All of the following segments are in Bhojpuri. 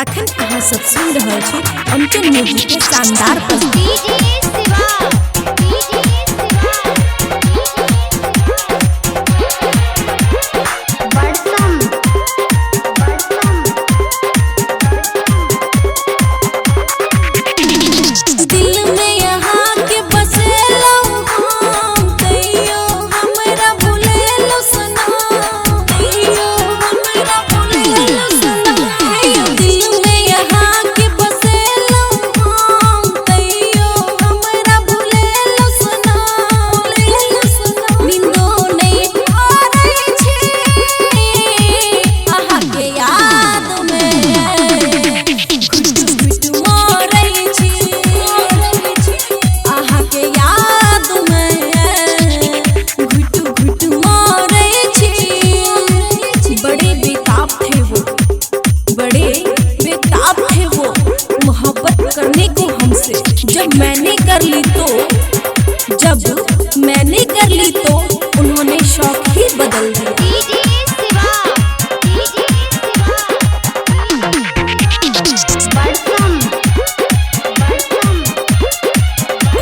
अखन अहाँ सब सुन रहल छी अंचल म्यूजिक के शानदार प्रस्तुति। जब मैंने कर ली तो उन्होंने शौक ही बदल दिया।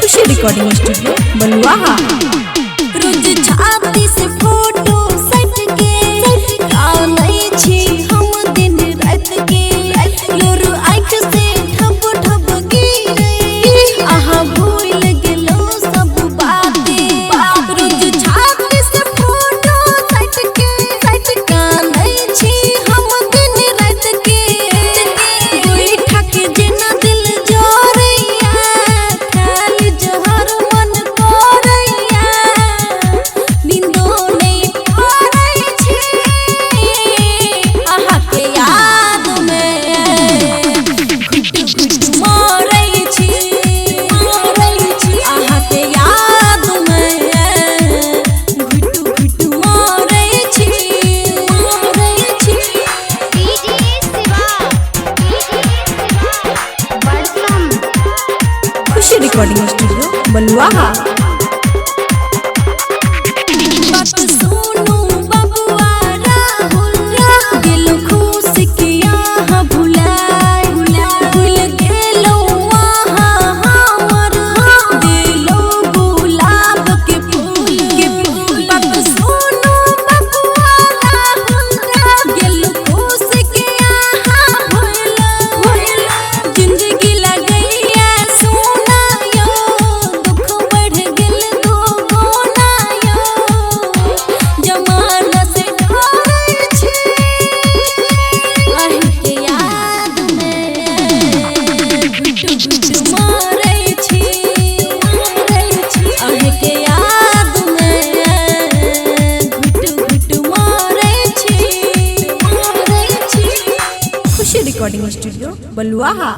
खुशी रिकॉर्डिंग स्टूडियो बलुआहा। रोज छाती से फोटो सट के काले छी हम दिन रात के लोरू आँख से ठब ठब गिरे आहा भूल गेलो सब बातें। रोज छाती से फोटो सट के काले छी हम दिन रात के कोई ठक जना दिल जोरैया खाली जहर मन कोरैया नींदो नहीं पड़ै छी आहा के याद में घुट घुट मरै छी आहा के याद में घुट घुट मरै छी। खुशी रिकॉर्डिंग स्टूडियो बलुआहा। रिकॉर्डिंग स्टूडियो बलुआहा।